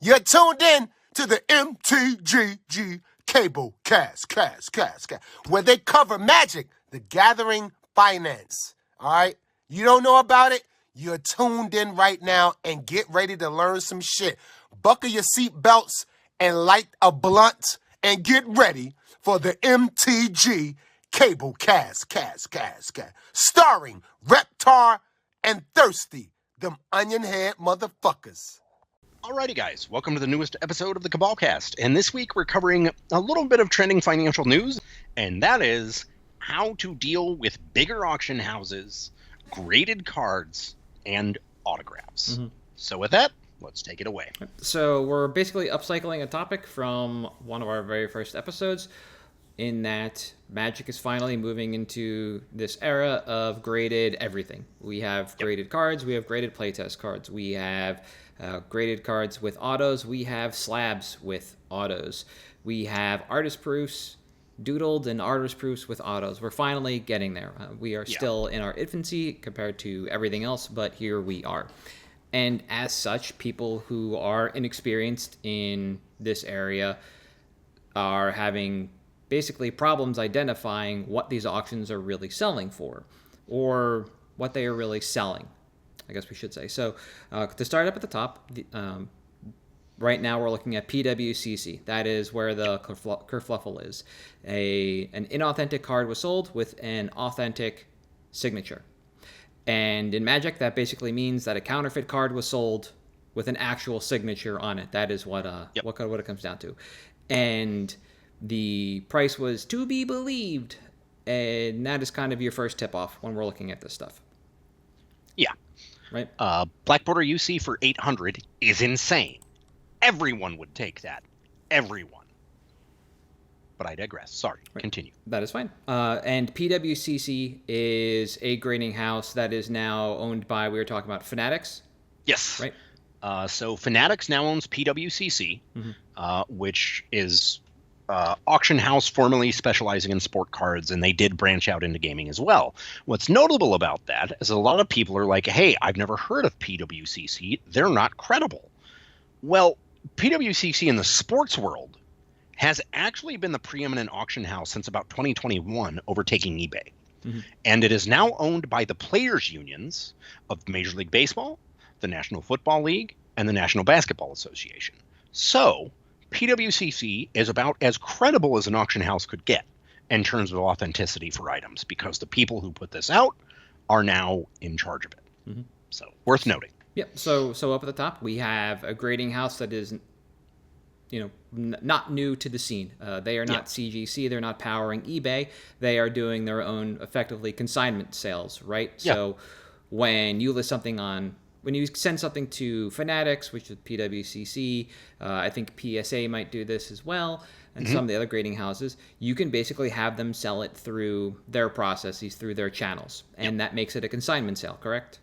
You're tuned in to the MtG Cable cast, where they cover Magic, the Gathering finance. All right? You don't know about it? You're tuned in right now and get ready to learn some shit. Buckle your seatbelts and light a blunt and get ready for the MtG Cable cast. Starring Reptar and Thirsty, them onion head motherfuckers. Alrighty, guys, welcome to the newest episode of the Cabalcast, and this week we're covering a little bit of trending financial news, and that is how to deal with bigger auction houses, graded cards, and autographs. So with that, let's take it away. So we're basically upcycling a topic from one of our very first episodes, in that Magic is finally moving into this era of graded everything. We have graded cards, we have graded playtest cards, we have graded cards with autos, we have slabs with autos, we have artist proofs, doodled and artist proofs with autos. We're finally getting there. We are still in our infancy compared to everything else, but here we are. And as such, people who are inexperienced in this area are having basically problems identifying what these auctions are really selling for, or what they are really selling, I guess we should say. So to start up at the top, right now we're looking at PWCC. That is where the kerfluffle is. An inauthentic card was sold with an authentic signature. And in Magic, that basically means that a counterfeit card was sold with an actual signature on it. That is what it comes down to. And the price was to be believed, and that is kind of your first tip-off when we're looking at this stuff. Yeah. Right? Black Border UC for 800 is insane. Everyone would take that. Everyone. But I digress. Sorry. Right. Continue. That is fine. And PWCC is a grading house that is now owned by, we were talking about, Fanatics? Yes. Right? So Fanatics now owns PWCC, which is auction house formerly specializing in sport cards, and they did branch out into gaming as well. What's notable about that is a lot of people are like, hey, I've never heard of PWCC. They're not credible. Well, PWCC in the sports world has actually been the preeminent auction house since about 2021, overtaking eBay. And it is now owned by the players' unions of Major League Baseball, the National Football League, and the National Basketball Association. So PWCC is about as credible as an auction house could get in terms of authenticity for items, because the people who put this out are now in charge of it. So worth noting. Yep. So up at the top, we have a grading house that is, not new to the scene. They are not CGC. They're not powering eBay. They are doing their own, effectively, consignment sales, right? Yeah. So when you list something on, when you send something to Fanatics, which is PWCC, I think PSA might do this as well, and some of the other grading houses, you can basically have them sell it through their processes, through their channels, and that makes it a consignment sale, correct?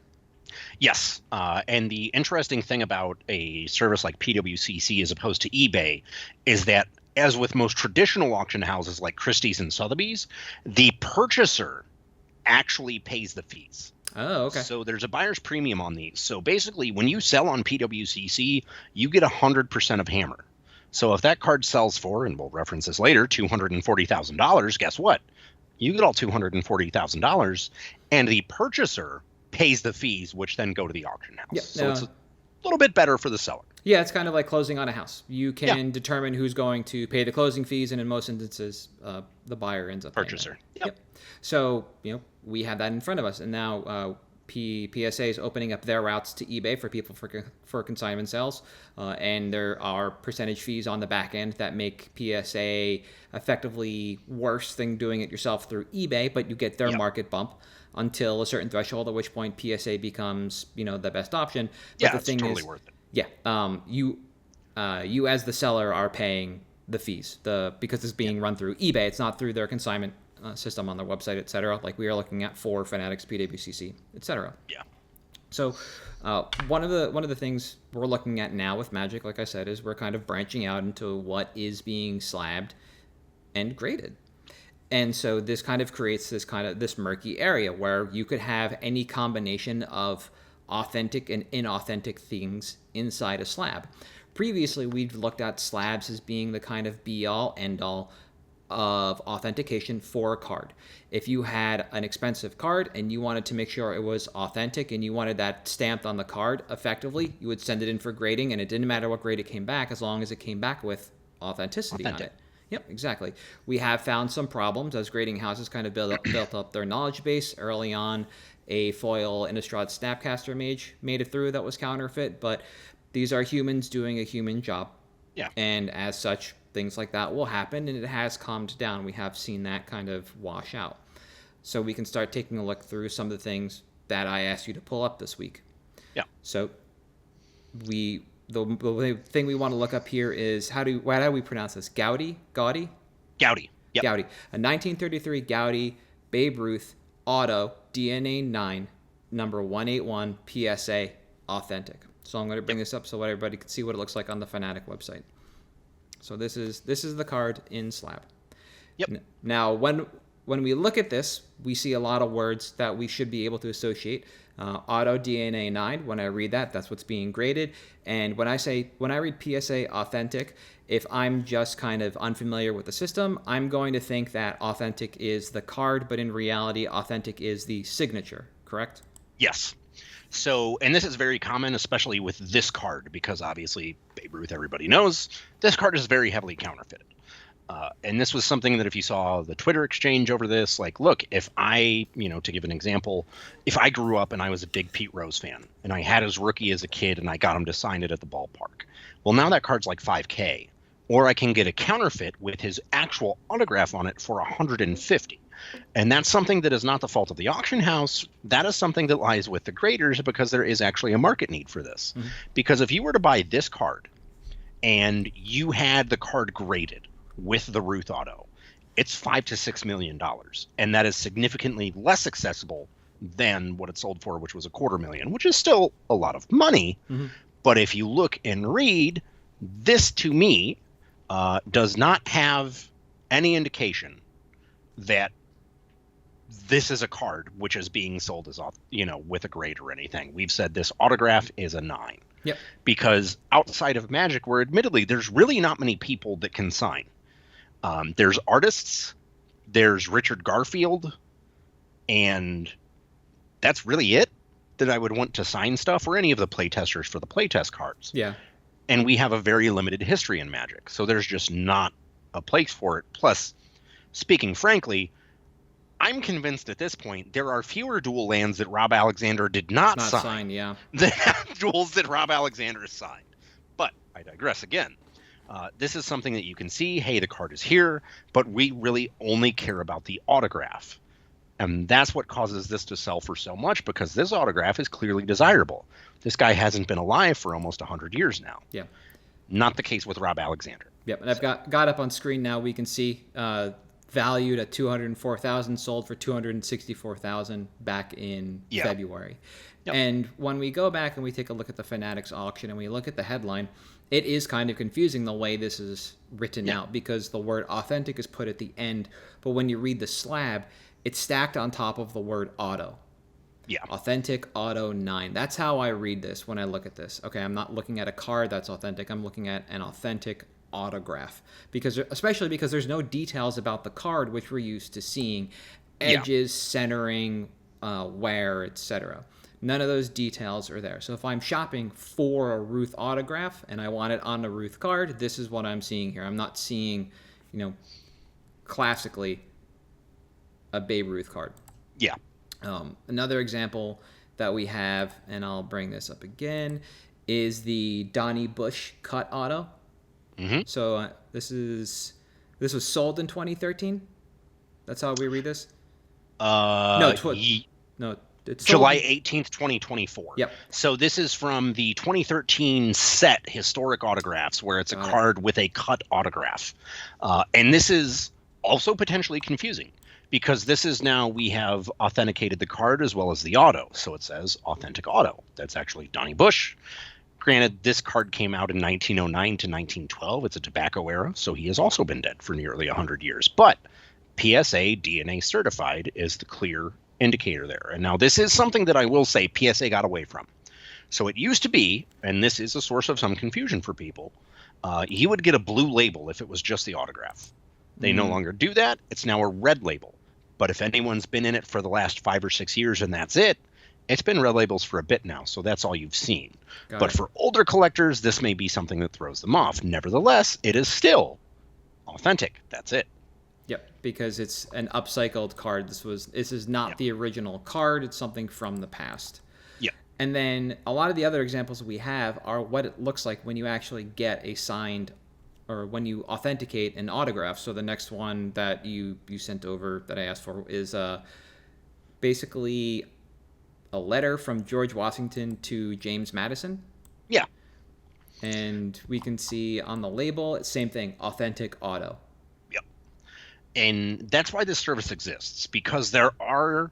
Yes, and the interesting thing about a service like PWCC as opposed to eBay is that, as with most traditional auction houses like Christie's and Sotheby's, the purchaser actually pays the fees. Oh, okay. So there's a buyer's premium on these. So basically, when you sell on PWCC, you get 100% of hammer. So if that card sells for, and we'll reference this later, $240,000, guess what? You get all $240,000, and the purchaser pays the fees, which then go to the auction house. Yeah, so it's a little bit better for the seller. Yeah, it's kind of like closing on a house. You can determine who's going to pay the closing fees, and in most instances, the buyer ends up paying purchaser. Yep. So, we have that in front of us, and now PSA is opening up their routes to eBay for people for consignment sales, and there are percentage fees on the back end that make PSA effectively worse than doing it yourself through eBay, but you get their market bump until a certain threshold, at which point PSA becomes, the best option. But the thing it's totally is, worth it. Yeah, you as the seller are paying the fees, because it's being run through eBay. It's not through their consignment system on their website, etc., like we are looking at for Fanatics, PWCC, etc. Yeah. So one of the things we're looking at now with Magic, like I said, is we're kind of branching out into what is being slabbed and graded. And so this kind of creates this murky area where you could have any combination of authentic and inauthentic things inside a slab. Previously, we've looked at slabs as being the kind of be-all, end-all of authentication for a card. If you had an expensive card and you wanted to make sure it was authentic and you wanted that stamped on the card effectively, you would send it in for grading, and it didn't matter what grade it came back as long as it came back with authenticity on it. Yep, exactly. We have found some problems as grading houses kind of built up their knowledge base. Early on, a foil Innistrad Snapcaster Mage made it through that was counterfeit, but these are humans doing a human job. Yeah. And as such, things like that will happen, and it has calmed down. We have seen that kind of wash out. So we can start taking a look through some of the things that I asked you to pull up this week. Yeah. So the thing we want to look up here is how do we pronounce this? Gaudy? Yep. Gaudy. A 1933 Gaudy Babe Ruth auto DNA 9 number 181 PSA authentic. So I'm going to bring this up so everybody can see what it looks like on the Fnatic website. So this is the card in slab. Yep. Now, when we look at this, we see a lot of words that we should be able to associate. Auto DNA 9, when I read that, that's what's being graded. And when I read PSA authentic, if I'm just kind of unfamiliar with the system, I'm going to think that authentic is the card, but in reality, authentic is the signature, correct? Yes. So, and this is very common, especially with this card, because obviously Babe Ruth, everybody knows, this card is very heavily counterfeited. And this was something that if you saw the Twitter exchange over this, like, look, if I, to give an example, if I grew up and I was a big Pete Rose fan and I had his rookie as a kid and I got him to sign it at the ballpark, well, now that card's like $5,000, or I can get a counterfeit with his actual autograph on it for $150. And that's something that is not the fault of the auction house. That is something that lies with the graders, because there is actually a market need for this. Mm-hmm. Because if you were to buy this card and you had the card graded with the Ruth auto, it's $5 to $6 million. And that is significantly less accessible than what it sold for, which was $250,000, which is still a lot of money. Mm-hmm. But if you look and read, this to me does not have any indication that this is a card which is being sold as, with a grade or anything. We've said this autograph is a 9. Yep. Because outside of Magic, where admittedly there's really not many people that can sign. There's artists, there's Richard Garfield, and that's really it that I would want to sign stuff, or any of the playtesters for the playtest cards. Yeah. And we have a very limited history in Magic, so there's just not a place for it. Plus, speaking frankly, I'm convinced at this point there are fewer dual lands that Rob Alexander did not sign yeah, than duels that Rob Alexander signed. But I digress again. This is something that you can see, hey, the card is here, but we really only care about the autograph. And that's what causes this to sell for so much, because this autograph is clearly desirable. This guy hasn't been alive for almost 100 years now. Yeah. Not the case with Rob Alexander. Yep, and I've got up on screen now, we can see valued at $204,000, sold for $264,000 back in February. Yep. And when we go back and we take a look at the Fanatics auction and we look at the headline, it is kind of confusing the way this is written out, because the word authentic is put at the end, but when you read the slab, it's stacked on top of the word auto. Yeah. Authentic auto 9. That's how I read this when I look at this. Okay, I'm not looking at a card that's authentic. I'm looking at an authentic autograph, especially because there's no details about the card, which we're used to seeing, edges, centering, wear, etc. None of those details are there. So if I'm shopping for a Ruth autograph and I want it on a Ruth card, this is what I'm seeing here. I'm not seeing, classically a Babe Ruth card. Yeah. Another example that we have, and I'll bring this up again, is the Donnie Bush cut auto. Mm-hmm. So this was sold in 2013. That's how we read this. It's July 18th, 2024. Yep. So this is from the 2013 set Historic Autographs, where it's a card with a cut autograph, and this is also potentially confusing, because this is now we have authenticated the card as well as the auto. So it says authentic auto. That's actually Donnie Bush. Granted, this card came out in 1909 to 1912. It's a tobacco era, so he has also been dead for nearly 100 years. But PSA DNA certified is the clear indicator there. And now this is something that I will say PSA got away from. So it used to be, and this is a source of some confusion for people, you would get a blue label if it was just the autograph. They no longer do that. It's now a red label. But if anyone's been in it for the last 5 or 6 years and that's it, it's been red labels for a bit now, so that's all you've seen. But for older collectors, this may be something that throws them off. Nevertheless, it is still authentic. That's it. Yep, because it's an upcycled card. This is not the original card. It's something from the past. Yeah. And then a lot of the other examples we have are what it looks like when you actually get a signed, or when you authenticate an autograph. So the next one that you sent over that I asked for is basically a letter from George Washington to James Madison. Yeah. And we can see on the label, same thing, authentic auto. Yep. And that's why this service exists, because there are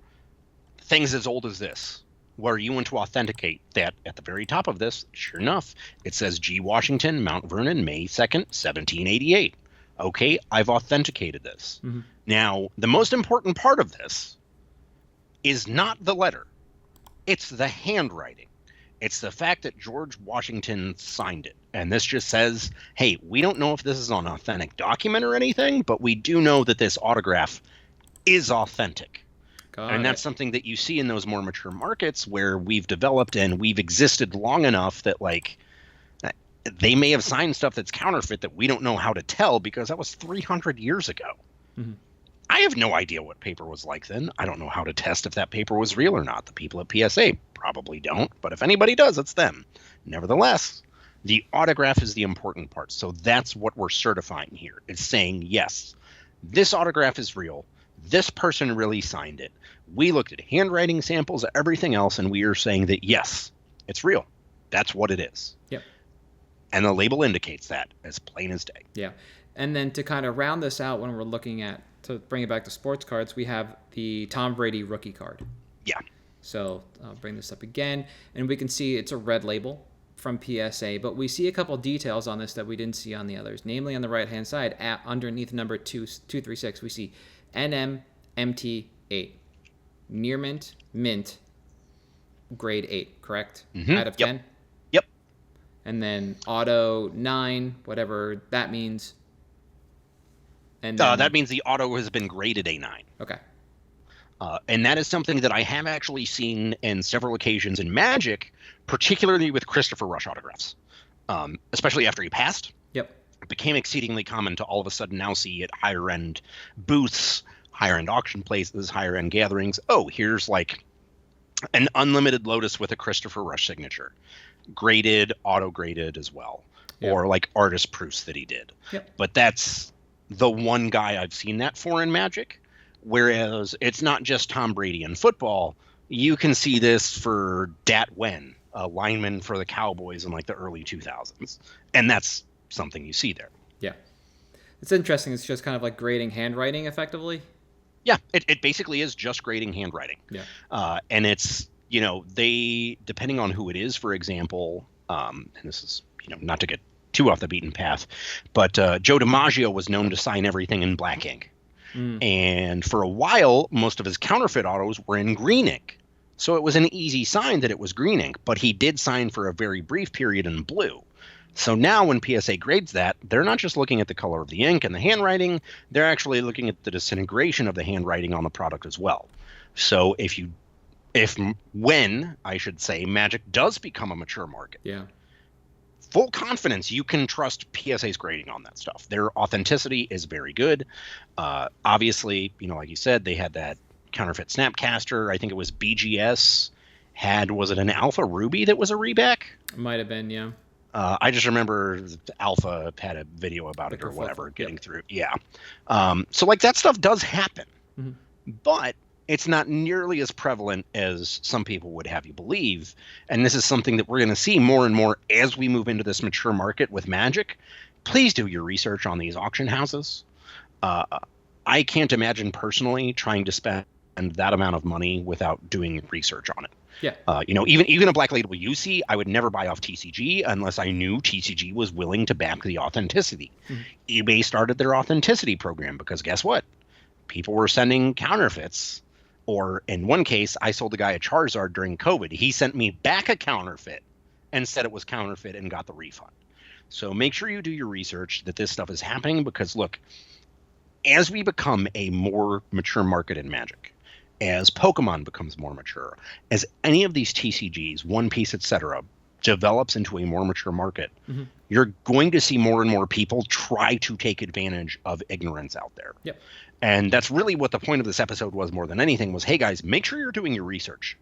things as old as this where you want to authenticate that at the very top of this. Sure enough, it says G. Washington, Mount Vernon, May 2nd, 1788. Okay, I've authenticated this. Mm-hmm. Now, the most important part of this is not the letter. It's the handwriting. It's the fact that George Washington signed it. And this just says, hey, we don't know if this is an authentic document or anything, but we do know that this autograph is authentic. And that's something that you see in those more mature markets where we've developed and we've existed long enough that, like, they may have signed stuff that's counterfeit that we don't know how to tell because that was 300 years ago. Mm-hmm. I have no idea what paper was like then. I don't know how to test if that paper was real or not. The people at PSA probably don't, but if anybody does, it's them. Nevertheless, the autograph is the important part. So that's what we're certifying here. It's saying, yes, this autograph is real. This person really signed it. We looked at handwriting samples, everything else, and we are saying that, yes, it's real. That's what it is. Yep. And the label indicates that as plain as day. Yeah. And then to kind of round this out when we're looking at, to bring it back to sports cards, we have the Tom Brady rookie card. Yeah. So I'll bring this up again, and we can see it's a red label from PSA, but we see a couple details on this that we didn't see on the others. Namely, on the right-hand side, underneath number 236, we see NMMT8. Near mint, grade 8, correct? Mm-hmm. Out of 10? Yep. And then auto 9, whatever that means. And then, that means the auto has been graded a 9. Okay. And that is something that I have actually seen in several occasions in Magic, particularly with Christopher Rush autographs, especially after he passed. Yep. It became exceedingly common to all of a sudden now see at higher end booths, higher end auction places, higher end gatherings. Oh, here's like an unlimited Lotus with a Christopher Rush signature, graded, auto graded as well, or like artist proofs that he did. Yep. But that's the one guy I've seen that for in Magic. Whereas it's not just Tom Brady in football. You can see this for Dat Wen, a lineman for the Cowboys in like the early 2000s. And that's something you see there. Yeah. It's interesting. It's just kind of like grading handwriting effectively. Yeah, it basically is just grading handwriting. Yeah. And it's, you know, they, depending on who it is, for example, and this is, you know, not to get too off the beaten path, but Joe DiMaggio was known to sign everything in black ink. And for a while, most of his counterfeit autos were in green ink. So it was an easy sign that it was green ink, but he did sign for a very brief period in blue. So now when PSA grades that, they're not just looking at the color of the ink and the handwriting, they're actually looking at the disintegration of the handwriting on the product as well. So when Magic does become a mature market, full confidence, you can trust PSA's grading on that stuff. Their authenticity is very good. Obviously, you know, like you said, they had that counterfeit Snapcaster. I think it was BGS was it an Alpha Ruby that was a reback? It might have been, yeah. I just remember Alpha had a video about it or whatever getting through. Yeah. So like that stuff does happen, but it's not nearly as prevalent as some people would have you believe. And this is something that we're going to see more and more as we move into this mature market with Magic. Please do your research on these auction houses. I can't imagine personally trying to spend that amount of money without doing research on it. Yeah. You know, even a black label UC, I would never buy off TCG unless I knew TCG was willing to back the authenticity. eBay started their authenticity program because guess what? People were sending counterfeits. Or in one case, I sold a guy a Charizard during COVID. He sent me back a counterfeit and said it was counterfeit and got the refund. So make sure you do your research that this stuff is happening, because look, as we become a more mature market in Magic, as Pokemon becomes more mature, as any of these TCGs, One Piece, etc., develops into a more mature market, you're going to see more and more people try to take advantage of ignorance out there. Yep. And that's really what the point of this episode was more than anything, was, hey guys, make sure you're doing your research.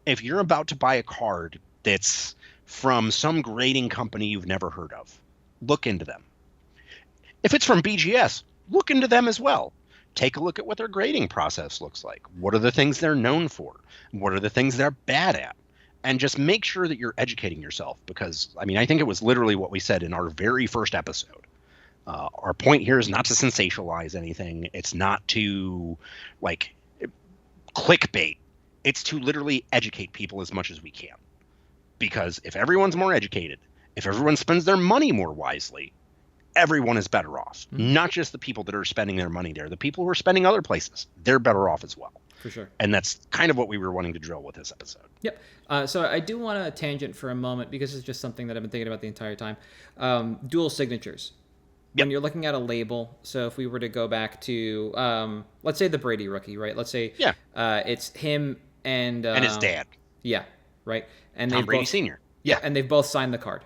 If you're about to buy a card that's from some grading company you've never heard of, look into them. If it's from BGS, look into them as well. Take a look at what their grading process looks like. What are the things they're known for? What are the things they're bad at? And just make sure that you're educating yourself, because, I mean, I think it was literally what we said in our very first episode. Our point here is not to sensationalize anything. It's not to, like, clickbait. It's to literally educate people as much as we can. Because if everyone's more educated, if everyone spends their money more wisely, everyone is better off. Not just the people that are spending their money there. The people who are spending other places, they're better off as well. For sure. And that's kind of what we were wanting to drill with this episode. Yep. So I do want to tangent for a moment, because it's just something that I've been thinking about the entire time. Dual signatures. When you're looking at a label, so if we were to go back to, let's say the Brady rookie, right? Let's say it's him and his dad. Yeah, right. And Tom they've Brady both, Sr. Yeah, and they've both signed the card.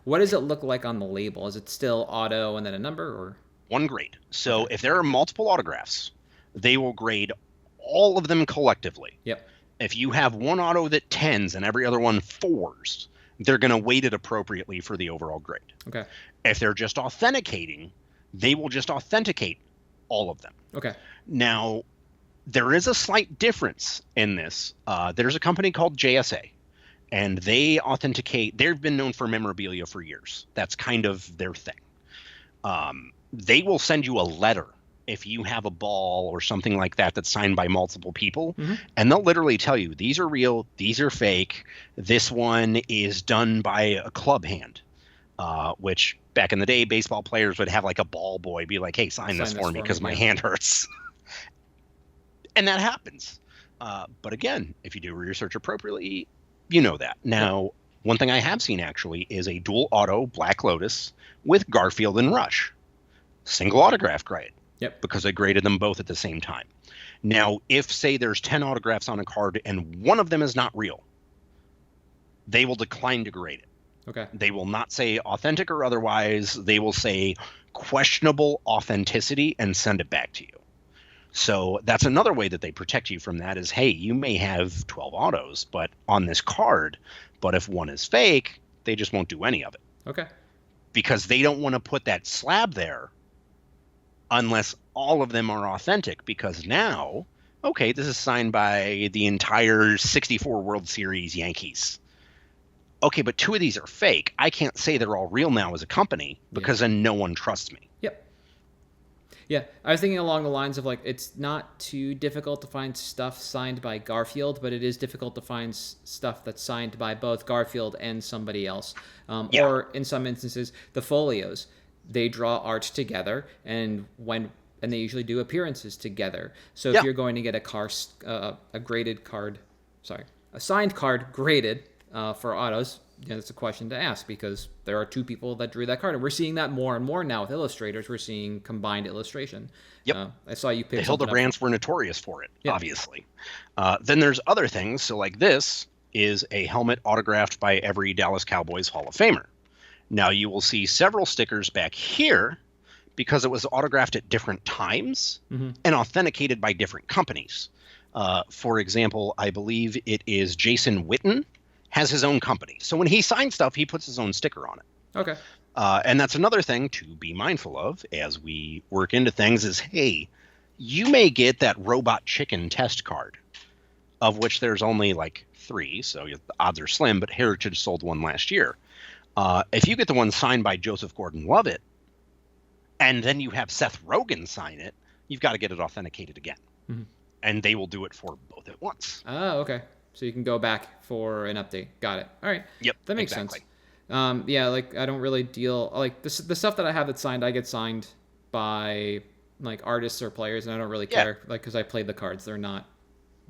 What does it look like on the label? Is it still auto and then a number, or one grade? So if there are multiple autographs, they will grade all of them collectively. Yep. If you have one auto that 10s and every other one 4s, they're going to weight it appropriately for the overall grade. Okay. If they're just authenticating, they will just authenticate all of them. Okay. Now, there is a slight difference in this. There's a company called JSA, and they authenticate. They've been known for memorabilia for years. That's kind of their thing. They will send you a letter if you have a ball or something like that that's signed by multiple people, and they'll literally tell you, these are real, these are fake, this one is done by a club hand, which back in the day, baseball players would have like a ball boy be like, hey, sign this for me because my hand hurts. And that happens. But again, if you do research appropriately, you know that. Now, one thing I have seen actually is a dual auto Black Lotus with Garfield and Rush. Single autograph grade. Yep. Because I graded them both at the same time. Now, if, say, there's 10 autographs on a card and one of them is not real, they will decline to grade it. Okay. They will not say authentic or otherwise. They will say questionable authenticity and send it back to you. So that's another way that they protect you from that is, hey, you may have 12 autos but on this card, but if one is fake, they just won't do any of it. Okay. Because they don't want to put that slab there unless all of them are authentic, because now, okay, this is signed by the entire 64 World Series Yankees. Okay, but 2 of these are fake. I can't say they're all real now as a company because then no one trusts me. Yep. Yeah, I was thinking along the lines of, like, it's not too difficult to find stuff signed by Garfield, but it is difficult to find stuff that's signed by both Garfield and somebody else. Or in some instances, the folios. They draw art together, and they usually do appearances together. So if you're going to get a signed card graded for autos, it's a question to ask, because there are 2 people that drew that card, and we're seeing that more and more now with illustrators. We're seeing combined illustration. Yep. I saw you pick the Hildebrands were notorious for it, obviously. Then there's other things. So like this is a helmet autographed by every Dallas Cowboys Hall of Famer. Now, you will see several stickers back here because it was autographed at different times and authenticated by different companies. For example, I believe it is Jason Witten has his own company. So when he signs stuff, he puts his own sticker on it. Okay. And that's another thing to be mindful of as we work into things is, hey, you may get that Robot Chicken test card, of which there's only like 3, so the odds are slim, but Heritage sold one last year. If you get the one signed by Joseph Gordon-Levitt, and then you have Seth Rogen sign it, you've got to get it authenticated again. And they will do it for both at once. Oh, okay. So you can go back for an update. Got it. All right. Yep. That makes sense. Yeah, like I don't really deal like the stuff that I have that's signed. I get signed by like artists or players, and I don't really care, like, because I played the cards. They're not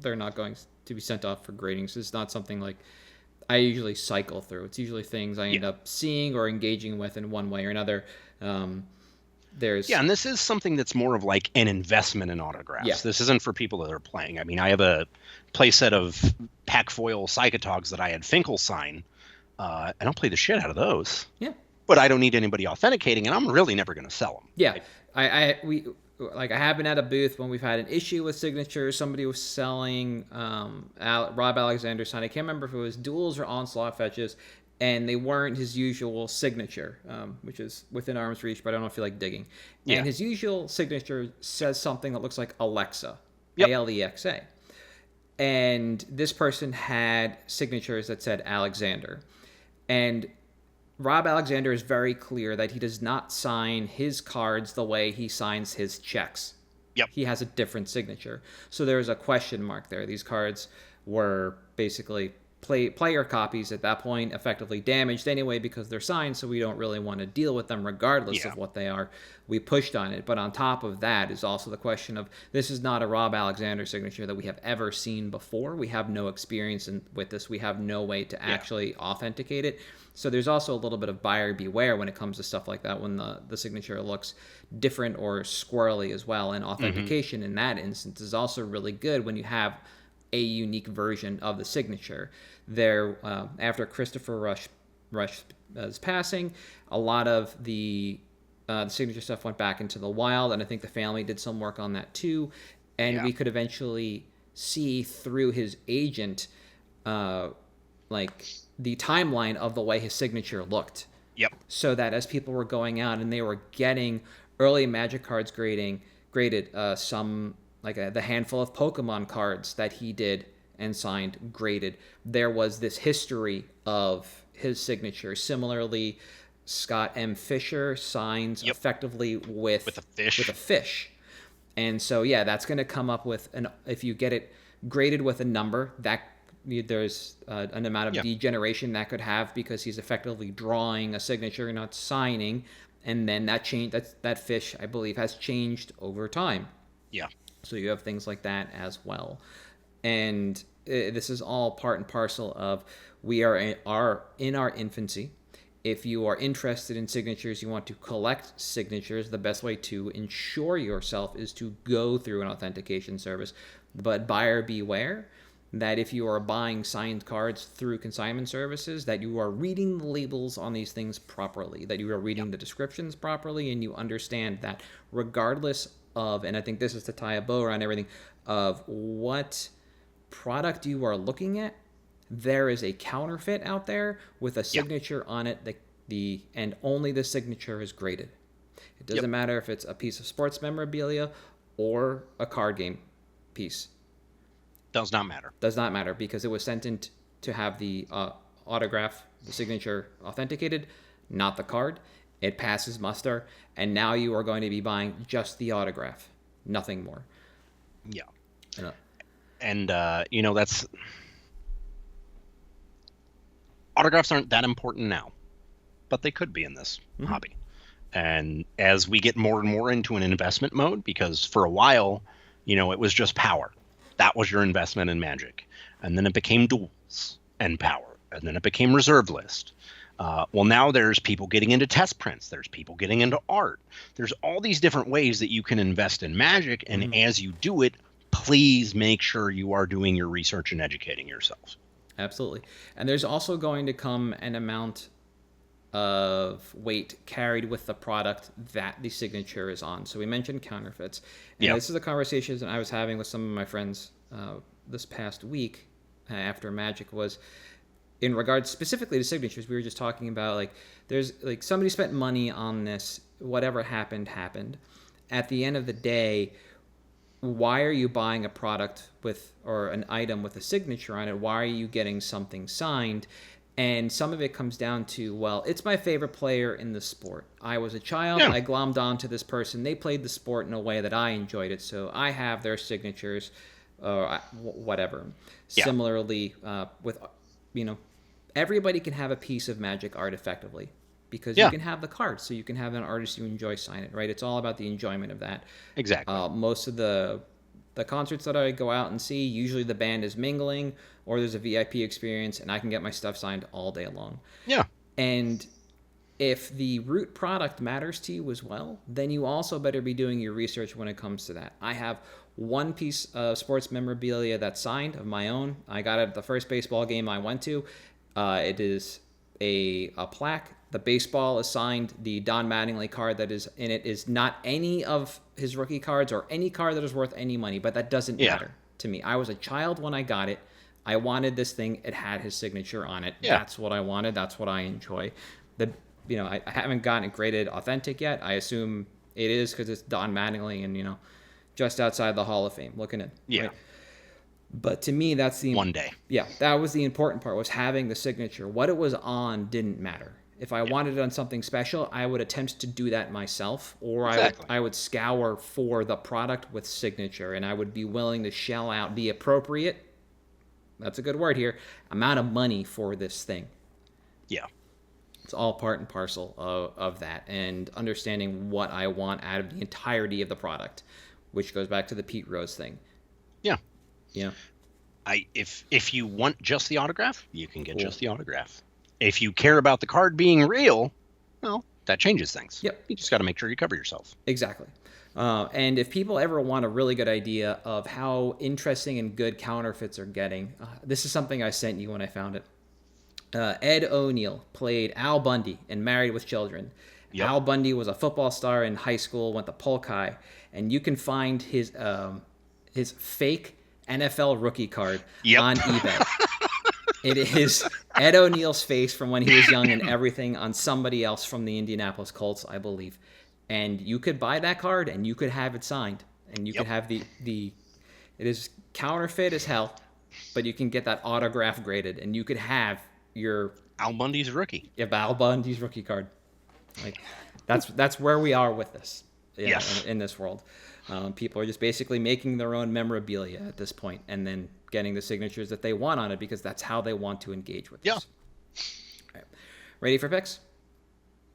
going to be sent off for grading. So it's not something like I usually cycle through. It's usually things I end up seeing or engaging with in one way or another. And this is something that's more of like an investment in autographs. Yeah. This isn't for people that are playing. I mean, I have a play set of pack foil Psychotogs that I had Finkel sign. I don't play the shit out of those. Yeah. But I don't need anybody authenticating, and I'm really never going to sell them. Yeah. I have been at a booth when we've had an issue with signatures. Somebody was selling Rob Alexander sign. I can't remember if it was duels or onslaught fetches, and they weren't his usual signature, which is within arm's reach, but I don't feel like digging. Yeah. And his usual signature says something that looks like Alexa, Yep. Alexa. And this person had signatures that said Alexander. And Rob Alexander is very clear that he does not sign his cards the way he signs his checks. Yep. He has a different signature. So there's a question mark there. These cards were basically player copies at that point, effectively damaged anyway because they're signed, so we don't really want to deal with them regardless of what they are. We pushed on it. But on top of that is also the question of, this is not a Rob Alexander signature that we have ever seen before. We have no experience with this. We have no way to actually authenticate it. So there's also a little bit of buyer beware when it comes to stuff like that, when the signature looks different or squirrely as well. And authentication in that instance is also really good when you have a unique version of the signature. There, after Christopher Rush's passing, a lot of the signature stuff went back into the wild, and I think the family did some work on that too. And we could eventually see through his agent, like the timeline of the way his signature looked. Yep. So that as people were going out and they were getting early Magic cards graded, some like the handful of Pokemon cards that he did and signed graded, there was this history of his signature. Similarly, Scott M. Fisher signs effectively with a fish. And so, that's going to come up with if you get it graded with a number, that there's an amount of degeneration that could have because he's effectively drawing a signature, not signing. And then that fish, I believe, has changed over time. Yeah. So you have things like that as well. And this is all part and parcel of we are in our infancy. If you are interested in signatures, you want to collect signatures, the best way to ensure yourself is to go through an authentication service. But buyer beware that if you are buying signed cards through consignment services, that you are reading the labels on these things properly, that you are reading the descriptions properly, and you understand that regardless of, and I think this is to tie a bow around everything, of what product you are looking at, there is a counterfeit out there with a signature on it and only the signature is graded. It doesn't matter if it's a piece of sports memorabilia or a card game piece. Does not matter. Does not matter because it was sent in to have the autograph, the signature authenticated, not the card. It passes muster, and now you are going to be buying just the autograph, nothing more. Yeah. Yeah. And, that's... Autographs aren't that important now, but they could be in this hobby. And as we get more and more into an investment mode, because for a while, it was just power. That was your investment in Magic. And then it became duels and power. And then it became reserve list. Well, now there's people getting into test prints. There's people getting into art. There's all these different ways that you can invest in Magic. And as you do it, please make sure you are doing your research and educating yourself. Absolutely. And there's also going to come an amount of weight carried with the product that the signature is on. So we mentioned counterfeits. And this is a conversation that I was having with some of my friends this past week after Magic was in regards specifically to signatures. We were just talking about there's somebody spent money on this, whatever happened. At the end of the day, why are you buying a product or an item with a signature on it? Why are you getting something signed? And some of it comes down to, well, it's my favorite player in the sport. I was a child. I glommed onto this person. They played the sport in a way that I enjoyed it. So I have their signatures, whatever. Similarly, with, everybody can have a piece of Magic art effectively because you can have the card. So you can have an artist you enjoy sign it, right? It's all about the enjoyment of that. Exactly. Most of the The concerts that I go out and see, usually the band is mingling or there's a VIP experience, and I can get my stuff signed all day long. Yeah. And if the root product matters to you as well, then you also better be doing your research when it comes to that. I have one piece of sports memorabilia that's signed of my own. I got it at the first baseball game I went to. It is a plaque. The baseball is signed. The Don Mattingly card that is in it is not any of his rookie cards or any card that is worth any money, but that doesn't matter to me. I was a child when I got it. I wanted this thing. It had his signature on it. Yeah. That's what I wanted. That's what I enjoy. I haven't gotten it graded authentic yet. I assume it is because it's Don Mattingly and, just outside the Hall of Fame. Looking at right? But to me, that's the one day. Yeah, that was the important part, was having the signature. What it was on didn't matter. If I wanted it on something special, I would attempt to do that myself, or I would scour for the product with signature, and I would be willing to shell out the appropriate, that's a good word here, amount of money for this thing. Yeah. It's all part and parcel of that, and understanding what I want out of the entirety of the product, which goes back to the Pete Rose thing. Yeah. Yeah. If you want just the autograph, you can get just the autograph. If you care about the card being real, well, that changes things. Yep. You just got to make sure you cover yourself. Exactly. And if people ever want a really good idea of how interesting and good counterfeits are getting, this is something I sent you when I found it. Ed O'Neill played Al Bundy in Married with Children. Yep. Al Bundy was a football star in high school, went to Polk High, and you can find his fake NFL rookie card on eBay. It is Ed O'Neill's face from when he was young and everything on somebody else from the Indianapolis Colts, I believe. And you could buy that card and you could have it signed. And you could have the it is counterfeit as hell, but you can get that autograph graded and you could have your Al Bundy's rookie. Yeah, Al Bundy's rookie card. Like that's where we are with this. In this world. People are just basically making their own memorabilia at this point and then getting the signatures that they want on it because that's how they want to engage with this. Yeah. All right. Ready for picks?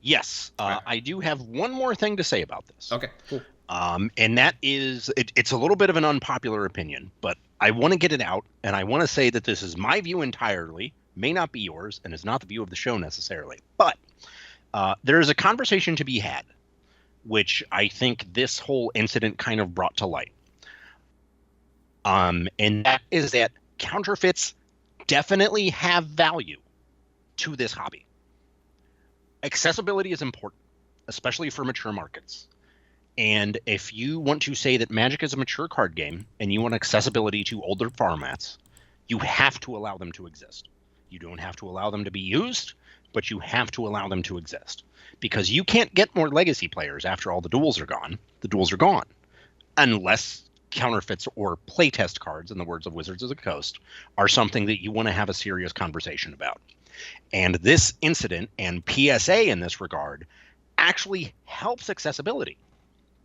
Yes. Right. I do have one more thing to say about this. Okay, cool. And that is, it's a little bit of an unpopular opinion, but I want to get it out, and I want to say that this is my view entirely, may not be yours, and is not the view of the show necessarily. But there is a conversation to be had, which I think this whole incident kind of brought to light. And that is that counterfeits definitely have value to this hobby. Accessibility is important, especially for mature markets. And if you want to say that Magic is a mature card game and you want accessibility to older formats, you have to allow them to exist. You don't have to allow them to be used, but you have to allow them to exist. Because you can't get more legacy players after all the duels are gone. The duels are gone. Unless counterfeits or playtest cards, in the words of Wizards of the Coast, are something that you want to have a serious conversation about. And this incident and PSA in this regard actually helps accessibility.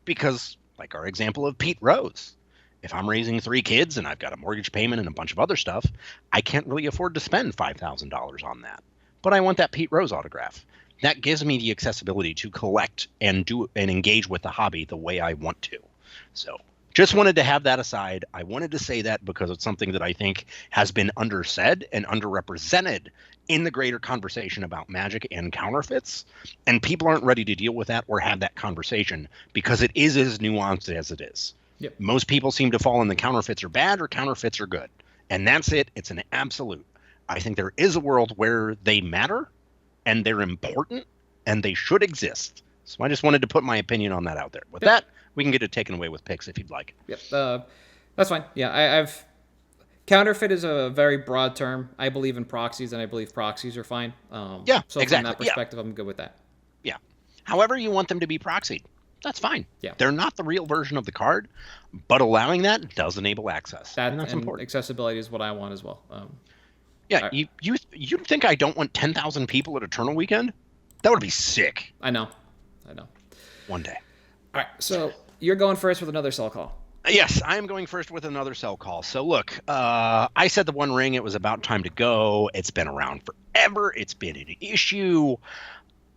Because, like our example of Pete Rose, if I'm raising 3 kids and I've got a mortgage payment and a bunch of other stuff, I can't really afford to spend $5,000 on that. But I want that Pete Rose autograph. That gives me the accessibility to collect and do and engage with the hobby the way I want to. So just wanted to have that aside. I wanted to say that because it's something that I think has been undersaid and underrepresented in the greater conversation about Magic and counterfeits. And people aren't ready to deal with that or have that conversation because it is as nuanced as it is. Yep. Most people seem to fall in the counterfeits are bad or counterfeits are good. And that's it. It's an absolute. I think there is a world where they matter and they're important and they should exist. So I just wanted to put my opinion on that out there. With that, we can get it taken away with picks if you'd like. Yep. That's fine. Yeah, I've counterfeit is a very broad term. I believe in proxies and I believe proxies are fine. So exactly. From that perspective, I'm good with that. Yeah. However you want them to be proxied, that's fine. Yeah. They're not the real version of the card, but allowing that does enable access. And that's important. Accessibility is what I want as well. You think I don't want 10,000 people at Eternal Weekend? That would be sick. I know. One day. All right, so you're going first with another sell call. Yes, I am going first with another sell call. So look, I said the One Ring, it was about time to go. It's been around forever. It's been an issue.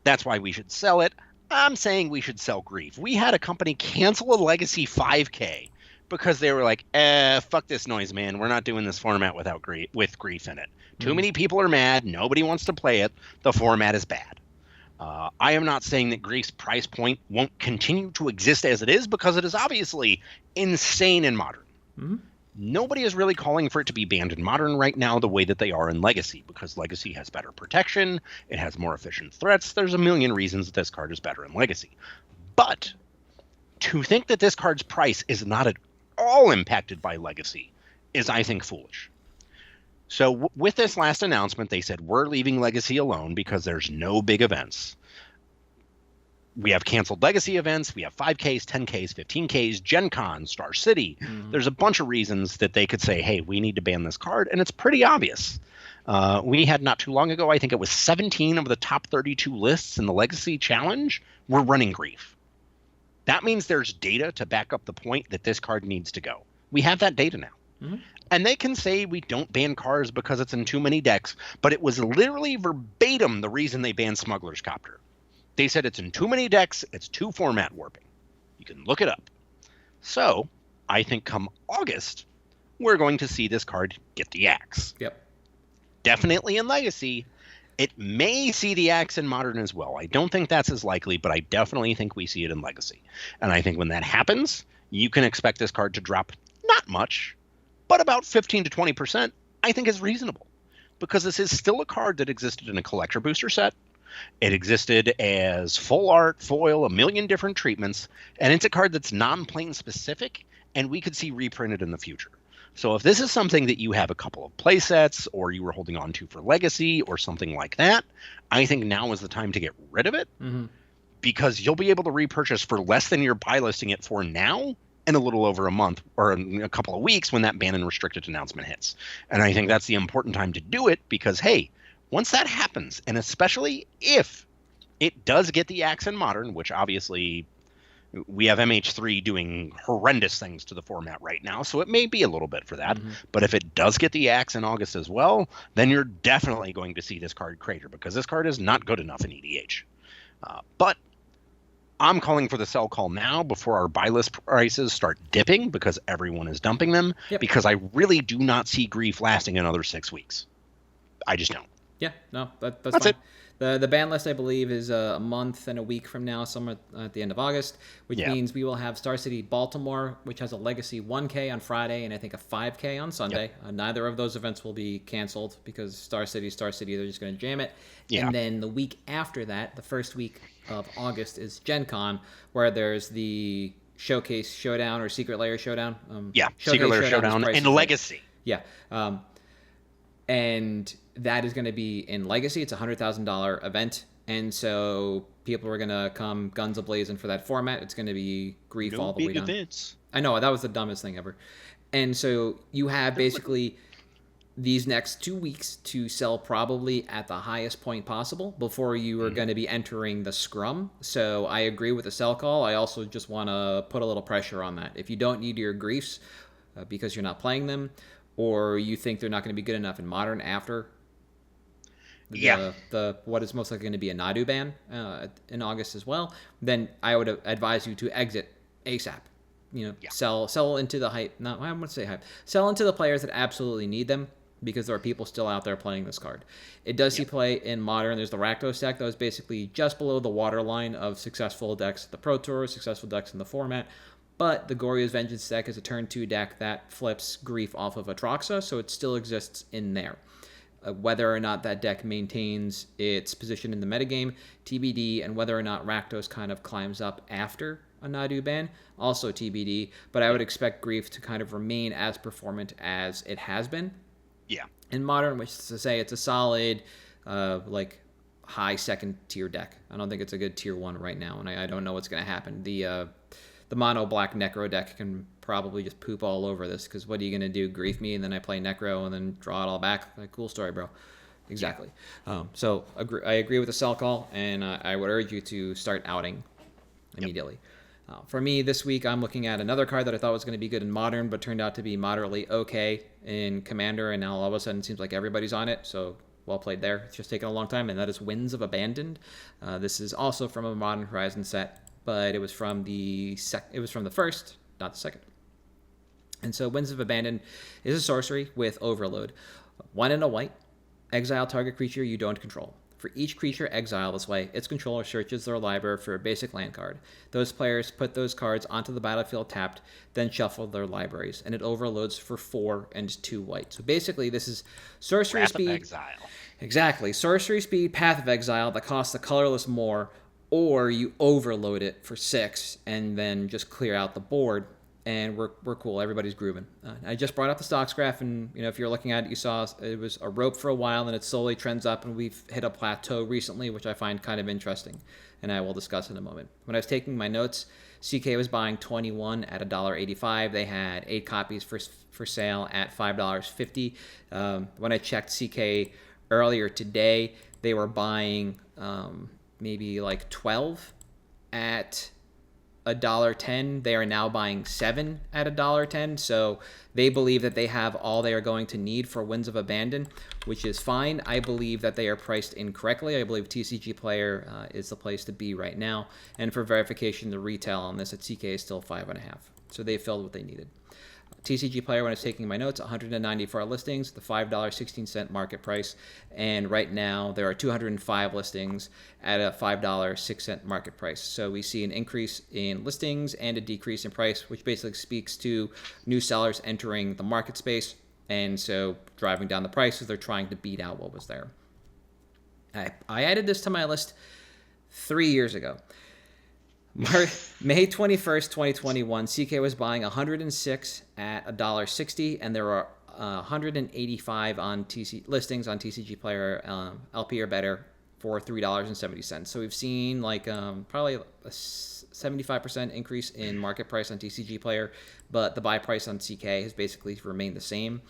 That's why we should sell it. I'm saying we should sell Grief. We had a company cancel a Legacy 5K because they were like, fuck this noise, man. We're not doing this format with grief in it. Too many people are mad. Nobody wants to play it. The format is bad. I am not saying that Grief's price point won't continue to exist as it is, because it is obviously insane in Modern. Nobody is really calling for it to be banned in Modern right now the way that they are in Legacy, because Legacy has better protection, it has more efficient threats. There's a million reasons that this card is better in Legacy. But to think that this card's price is not at all impacted by Legacy is, I think, foolish. So with this last announcement, they said, we're leaving Legacy alone because there's no big events. We have canceled Legacy events. We have 5Ks, 10Ks, 15Ks, Gen Con, Star City. There's a bunch of reasons that they could say, hey, we need to ban this card, and it's pretty obvious. We had not too long ago, I think it was 17 of the top 32 lists in the Legacy Challenge were running Grief. That means there's data to back up the point that this card needs to go. We have that data now. And they can say we don't ban cards because it's in too many decks, but it was literally verbatim the reason they banned Smuggler's Copter. They said it's in too many decks, it's too format warping. You can look it up. So I think come August, we're going to see this card get the axe. Yep. Definitely in Legacy. It may see the axe in Modern as well. I don't think that's as likely, but I definitely think we see it in Legacy. And I think when that happens, you can expect this card to drop not much, but about 15 to 20%, I think is reasonable. Because this is still a card that existed in a collector booster set. It existed as full art, foil, a million different treatments, and it's a card that's non-plane specific, and we could see reprinted in the future. So if this is something that you have a couple of play sets, or you were holding on to for Legacy, or something like that, I think now is the time to get rid of it, because you'll be able to repurchase for less than you're buy listing it for now, in a little over a month or a couple of weeks when that ban and restricted announcement hits. And I think that's the important time to do it, because, hey, once that happens, and especially if it does get the axe in Modern, which obviously we have MH3 doing horrendous things to the format right now, so it may be a little bit for that. But if it does get the axe in August as well, then you're definitely going to see this card crater, because this card is not good enough in EDH. But I'm calling for the sell call now before our buy list prices start dipping, because everyone is dumping them, because I really do not see Grief lasting another 6 weeks. I just don't. Yeah, no, that's fine. The ban list, I believe, is a month and a week from now, somewhere at the end of August, which means we will have Star City Baltimore, which has a Legacy 1K on Friday and I think a 5K on Sunday. Neither of those events will be canceled because Star City, they're just going to jam it. And then the week after that, the first week of August, is Gen Con, where there's the Showcase Showdown or Secret Lair Showdown. Secret Lair Showdown and Legacy. And that is going to be in Legacy. It's a $100,000 event. And so people are going to come guns a-blazing for that format. It's going to be Grief all the way down. Events. I know, that was the dumbest thing ever. And so you have basically these next 2 weeks to sell probably at the highest point possible before you are going to be entering the scrum. So I agree with the sell call. I also just want to put a little pressure on that. If you don't need your Griefs because you're not playing them, or you think they're not going to be good enough in Modern after the what is most likely going to be a Nadu ban in August as well, then I would advise you to exit ASAP. Sell into the hype. No, I wouldn't say hype. Sell into the players that absolutely need them, because there are people still out there playing this card. It does see play in Modern. There's the Rakdos deck that was basically just below the waterline of successful decks at the Pro Tour, successful decks in the format. But the Gorya's Vengeance deck is a turn 2 deck that flips Grief off of Atraxa, so it still exists in there. Whether or not that deck maintains its position in the metagame, TBD, and whether or not Rakdos kind of climbs up after a Nadu ban, also TBD, but I would expect Grief to kind of remain as performant as it has been. In Modern, which is to say it's a solid, high second tier deck. I don't think it's a good tier 1 right now, and I don't know what's going to happen. The mono black Necro deck can probably just poop all over this, because what are you going to do? Grief me, and then I play Necro, and then draw it all back? Like, cool story, bro. Exactly. So I agree with the sell call, and I would urge you to start outing immediately. For me, this week, I'm looking at another card that I thought was going to be good in Modern, but turned out to be moderately okay in Commander, and now all of a sudden it seems like everybody's on it, so well played there. It's just taken a long time, and that is Winds of Abandoned. This is also from a Modern Horizon set, but it was from the first, not the second. And so Winds of Abandon is a sorcery with Overload. 1 and a white, exile target creature you don't control. For each creature exiled this way, its controller searches their library for a basic land card. Those players put those cards onto the battlefield tapped, then shuffle their libraries, and it overloads for 4 and 2 white. So basically, this is sorcery Wrath speed. of Exile. Exactly. Sorcery speed, Path of Exile that costs the colorless more, or you overload it for 6 and then just clear out the board. And we're cool. Everybody's grooving. I just brought up the stocks graph, and if you're looking at it, you saw it was a rope for a while, and it slowly trends up, and we've hit a plateau recently, which I find kind of interesting, and I will discuss in a moment. When I was taking my notes, CK was buying 21 at $1.85. They had 8 copies for sale at $5.50. When I checked CK earlier today, they were buying maybe like 12 at $1.10. They are now buying 7 at $1.10. So they believe that they have all they are going to need for Winds of Abandon, which is fine. I believe that they are priced incorrectly. I believe TCG Player is the place to be right now. And for verification, the retail on this at CK is still 5.5. So they filled what they needed. TCG Player, when I was taking my notes, 194 listings, the $5.16 market price, and right now there are 205 listings at a $5.06 market price. So we see an increase in listings and a decrease in price, which basically speaks to new sellers entering the market space, and so driving down the prices. They're trying to beat out what was there. I added this to my list 3 years ago. May 21st, 2021, CK was buying 106 at $1.60, and there are 185 on listings on TCG Player LP or better for $3.70. So we've seen like probably a 75% increase in market price on TCG Player, but the buy price on CK has basically remained the same,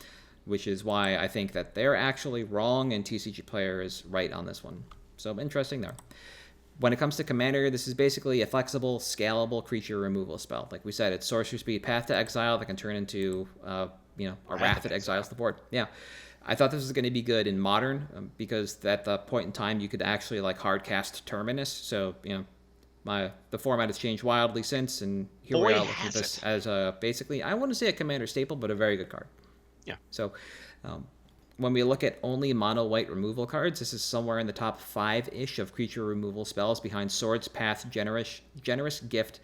which is why I think that they're actually wrong and TCG Player is right on this one. So interesting there. When it comes to Commander, this is basically a flexible, scalable creature removal spell. Like we said, it's sorcery speed, Path to Exile that can turn into, a Wrath that exiles the board. Yeah, I thought this was going to be good in Modern because at the point in time you could actually like hard cast Terminus. So the format has changed wildly since, and here we are looking at this as basically, I wouldn't say a Commander staple, but a very good card. Yeah. So. When we look at only mono-white removal cards, this is somewhere in the top 5-ish of creature removal spells behind Swords, Path, Generous Gift,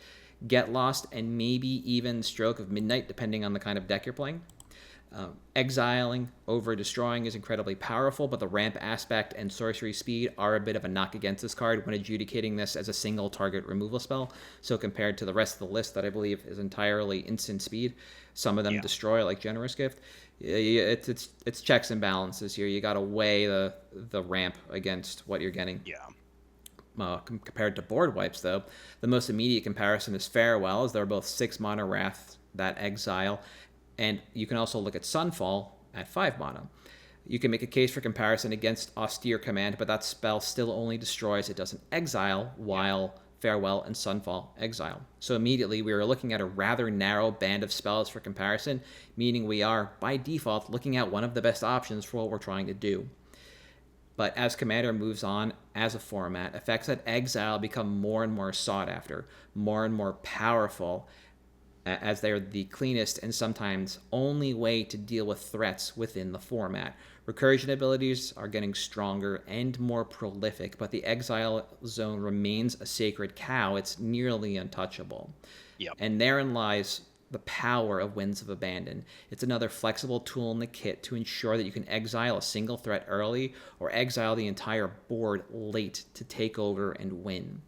Get Lost, and maybe even Stroke of Midnight, depending on the kind of deck you're playing. Exiling over Destroying is incredibly powerful, but the ramp aspect and sorcery speed are a bit of a knock against this card when adjudicating this as a single target removal spell. So compared to the rest of the list that I believe is entirely instant speed, some of them destroy like Generous Gift. It's checks and balances here. You got to weigh the ramp against what you're getting. Yeah. Compared to board wipes, though, the most immediate comparison is Farewell, as they're both 6 mana Wrath that exile, and you can also look at Sunfall at 5 mana. You can make a case for comparison against Austere Command, but that spell still only destroys, it doesn't exile, while Farewell and Sunfall exile. So immediately we are looking at a rather narrow band of spells for comparison, meaning we are, by default, looking at one of the best options for what we're trying to do. But as Commander moves on as a format, effects that exile become more and more sought after, more and more powerful, as they're the cleanest and sometimes only way to deal with threats within the format. Recursion abilities are getting stronger and more prolific, but the exile zone remains a sacred cow. It's nearly untouchable. Yep. And therein lies the power of Winds of Abandon. It's another flexible tool in the kit to ensure that you can exile a single threat early or exile the entire board late to take over and win.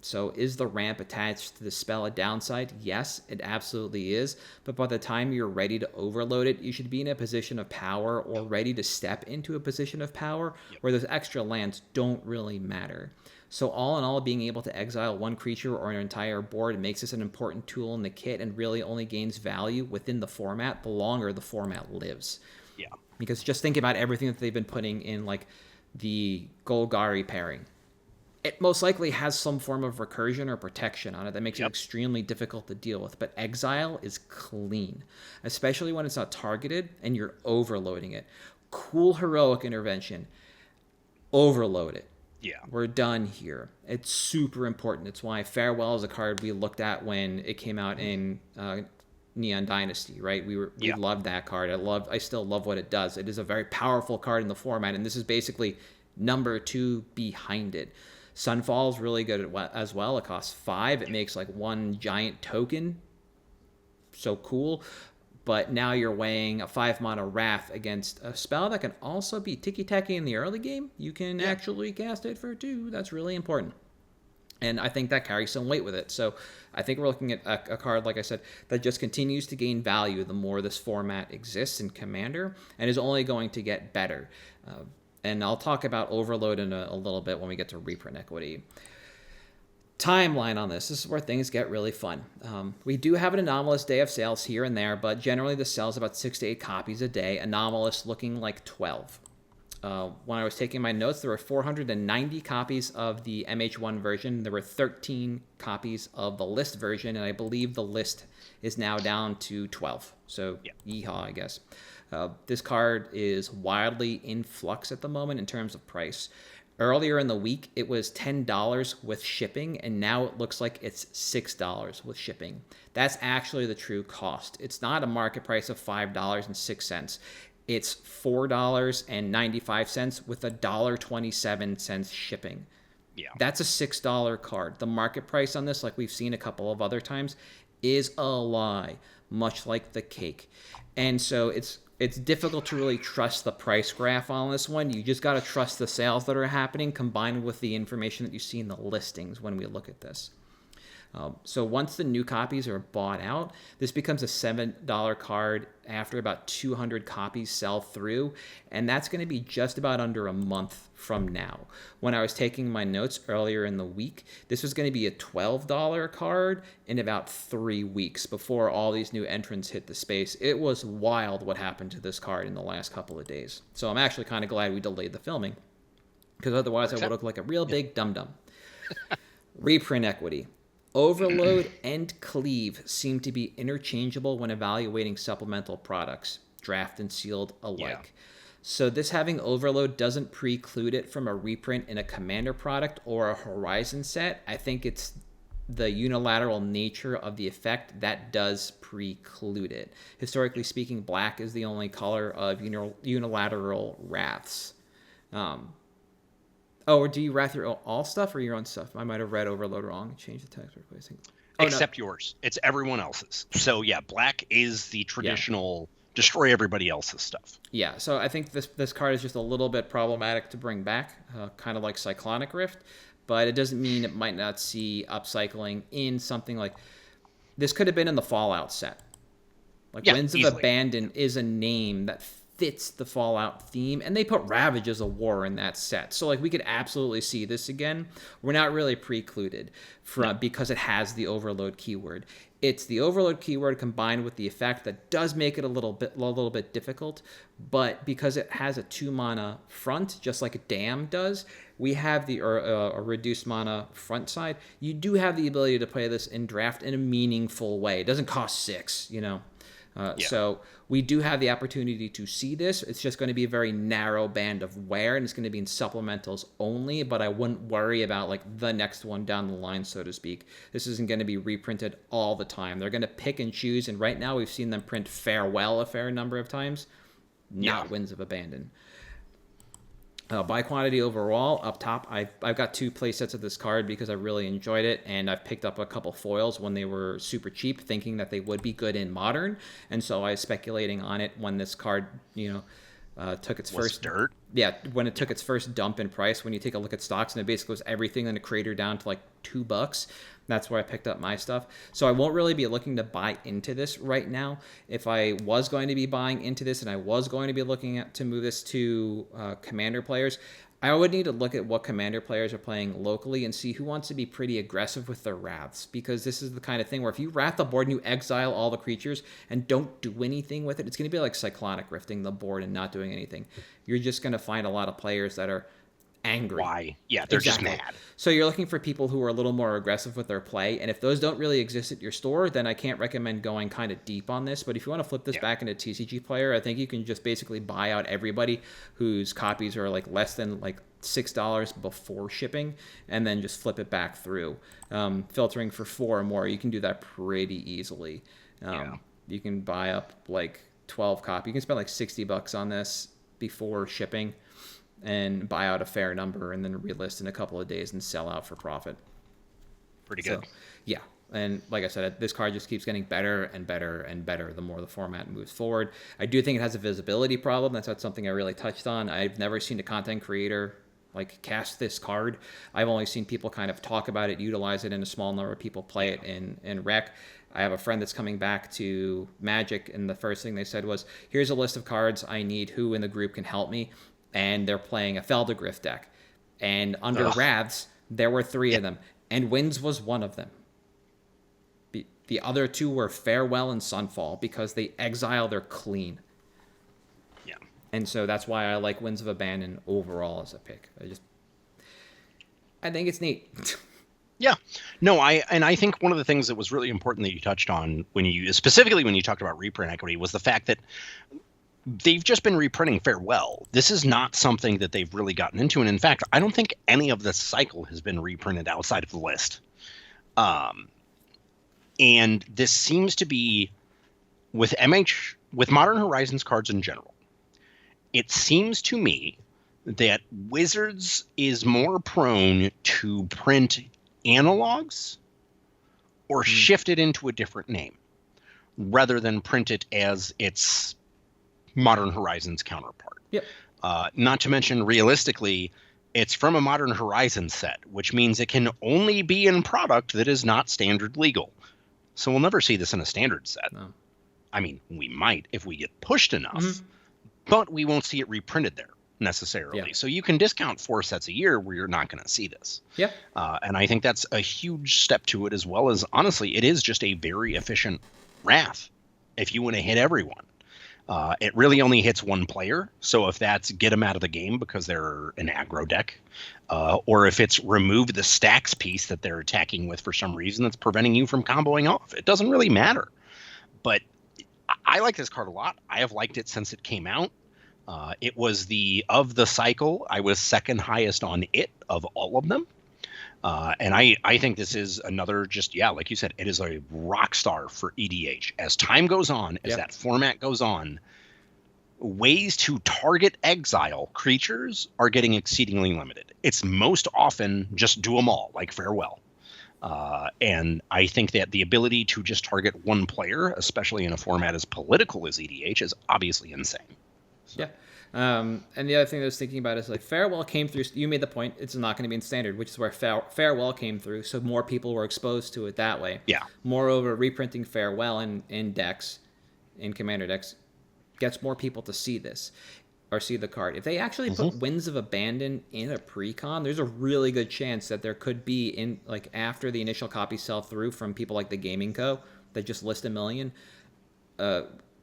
So is the ramp attached to the spell a downside? Yes, it absolutely is. But by the time you're ready to overload it, you should be in a position of power or ready to step into a position of power where those extra lands don't really matter. So all in all, being able to exile one creature or an entire board makes this an important tool in the kit and really only gains value within the format the longer the format lives. Yeah. Because just think about everything that they've been putting in, like the Golgari pairing. It most likely has some form of recursion or protection on it that makes it extremely difficult to deal with. But exile is clean, especially when it's not targeted and you're overloading it. Cool heroic intervention. Overload it. Yeah. We're done here. It's super important. It's why Farewell is a card we looked at when it came out in Neon Dynasty, right? We Yeah. loved that card. I still love what it does. It is a very powerful card in the format, and this is basically number 2 behind it. Sunfall is really good as well. It costs 5. It makes like 1 giant token. So cool. But now you're weighing a 5-mana Wrath against a spell that can also be ticky-tacky in the early game. You can actually cast it for 2. That's really important. And I think that carries some weight with it. So I think we're looking at a card, like I said, that just continues to gain value the more this format exists in Commander, and is only going to get better. And I'll talk about Overload in a little bit when we get to reprint equity. Timeline on this. This is where things get really fun. We do have an anomalous day of sales here and there, but generally the sells about 6 to 8 copies a day. Anomalous looking like 12. When I was taking my notes, there were 490 copies of the MH1 version. There were 13 copies of the list version, and I believe the list is now down to 12. So, yeehaw, I guess. This card is wildly in flux at the moment in terms of price. Earlier in the week, it was $10 with shipping, and now it looks like it's $6 with shipping. That's actually the true cost. It's not a market price of $5.06. It's $4.95 with $1.27 shipping. Yeah. That's a $6 card. The market price on this, like we've seen a couple of other times, is a lie, much like the cake. And so it's difficult to really trust the price graph on this one. You just got to trust the sales that are happening combined with the information that you see in the listings when we look at this. So once the new copies are bought out, this becomes a $7 card after about 200 copies sell through, and that's going to be just about under a month from now. When I was taking my notes earlier in the week, this was going to be a $12 card in about 3 weeks before all these new entrants hit the space. It was wild what happened to this card in the last couple of days. So I'm actually kind of glad we delayed the filming, because otherwise I would look like a real big dum-dum. Reprint equity. Overload and Cleave seem to be interchangeable when evaluating supplemental products, draft and sealed alike. Yeah. So this having Overload doesn't preclude it from a reprint in a Commander product or a Horizon set. I think it's the unilateral nature of the effect that does preclude it. Historically speaking, black is the only color of unilateral wraths. Or do you wrath your all stuff or your own stuff? I might have read Overload wrong. Change the text replacing. Except yours. It's everyone else's. So yeah, black is the traditional destroy everybody else's stuff. Yeah, so I think this card is just a little bit problematic to bring back, kind of like Cyclonic Rift, but it doesn't mean it might not see upcycling in something like... This could have been in the Fallout set. Like Winds of Abandon is a name that fits the Fallout theme, and they put Ravages of War in that set. So like we could absolutely see this again. We're not really precluded from because it has the Overload keyword. It's the Overload keyword combined with the effect that does make it a little bit difficult, but because it has a 2-mana front, just like a Dam does, we have the a reduced mana front side. You do have the ability to play this in draft in a meaningful way. It doesn't cost 6, you know. So we do have the opportunity to see this. It's just going to be a very narrow band of wear, and it's going to be in supplementals only, but I wouldn't worry about like the next one down the line, so to speak. This isn't going to be reprinted all the time. They're going to pick and choose, and right now we've seen them print Farewell a fair number of times, not Winds of Abandon. By quantity overall, up top, I've got 2 play sets of this card because I really enjoyed it, and I've picked up a couple foils when they were super cheap, thinking that they would be good in Modern, and so I was speculating on it when this card, took its first dirt. Yeah, when it took its first dump in price. When you take a look at stocks, and it basically was everything in the crater down to like $2. That's where I picked up my stuff. So I won't really be looking to buy into this right now. If I was going to be buying into this and I was going to be looking to move this to Commander players, I would need to look at what Commander players are playing locally and see who wants to be pretty aggressive with their Wraths, because this is the kind of thing where if you Wrath the board and you exile all the creatures and don't do anything with it, it's going to be like Cyclonic Rifting the board and not doing anything. You're just going to find a lot of players that are angry. Why? Yeah, they're just mad. So you're looking for people who are a little more aggressive with their play, and if those don't really exist at your store, then I can't recommend going kind of deep on this. But if you want to flip this back into TCG player, I think you can just basically buy out everybody whose copies are like less than like $6 before shipping, and then just flip it back through. Filtering for 4 or more, you can do that pretty easily. You can buy up like 12 copies. You can spend like $60 on this before shipping and buy out a fair number and then relist in a couple of days and sell out for profit. Pretty good. So, yeah. And like I said, this card just keeps getting better and better and better the more the format moves forward. I do think it has a visibility problem. That's not something I really touched on. I've never seen a content creator like cast this card. I've only seen people kind of talk about it, utilize it, and a small number of people play it in Rec. I have a friend that's coming back to Magic, and the first thing they said was, here's a list of cards I need. Who in the group can help me? And they're playing a Feldergriff deck. And under Ravs, there were 3 of them. And Winds was one of them. The other 2 were Farewell and Sunfall because they exile their clean. Yeah. And so that's why I like Winds of Abandon overall as a pick. I think it's neat. Yeah. No, I think one of the things that was really important that you touched on specifically when you talked about reprint equity was the fact that they've just been reprinting Farewell. This is not something that they've really gotten into. And in fact, I don't think any of this cycle has been reprinted outside of the list. And this seems to be with Modern Horizons cards in general. It seems to me that Wizards is more prone to print analogs or shift it into a different name rather than print it as its Modern Horizons counterpart. Yep. Not to mention, realistically, it's from a Modern Horizons set, which means it can only be in product that is not standard legal. So we'll never see this in a standard set. No. I mean, we might if we get pushed enough, but we won't see it reprinted there necessarily. Yeah. So you can discount 4 sets a year where you're not going to see this. Yep. And I think that's a huge step to it, as well as, honestly, it is just a very efficient Wrath if you want to hit everyone. It really only hits one player. So if that's get them out of the game because they're an aggro deck, or if it's remove the stacks piece that they're attacking with for some reason that's preventing you from comboing off, it doesn't really matter. But I like this card a lot. I have liked it since it came out. It was of the cycle, I was second highest on it of all of them. And I think this is another like you said, it is a rock star for EDH. As time goes on, as that format goes on, ways to target exile creatures are getting exceedingly limited. It's most often just do them all, like Farewell. And I think that the ability to just target one player, especially in a format as political as EDH, is obviously insane. So. Yeah. And the other thing I was thinking about is like Farewell came through. You made the point it's not going to be in standard, which is where Farewell came through. So more people were exposed to it that way. Yeah. Moreover, reprinting Farewell in decks, in Commander decks, gets more people to see this or see the card. If they actually put Winds of Abandon in a pre-con, there's a really good chance that there could be in like after the initial copy sell through from people like the Gaming Co. that just list 1 million,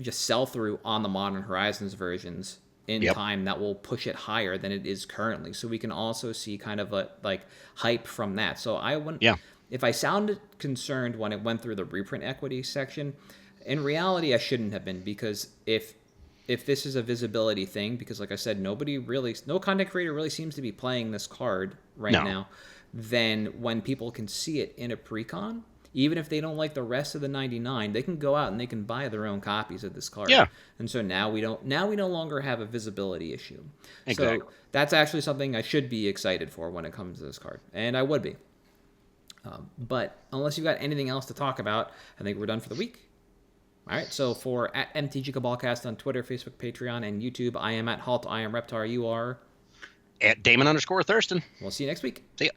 just sell through on the Modern Horizons versions in time that will push it higher than it is currently. So we can also see kind of a like hype from that. So I wouldn't, if I sounded concerned when it went through the reprint equity section, in reality I shouldn't have been, because if this is a visibility thing, because like I said, no content creator really seems to be playing this card right now, then when people can see it in a pre-con, even if they don't like the rest of the 99, they can go out and they can buy their own copies of this card. Yeah. And so now we no longer have a visibility issue. Exactly. So that's actually something I should be excited for when it comes to this card. And I would be. But unless you've got anything else to talk about, I think we're done for the week. All right. So for at MtG Cabalcast on Twitter, Facebook, Patreon, and YouTube, I am at Halt. I am Reptar. You are at Damon_Thurston. We'll see you next week. See ya.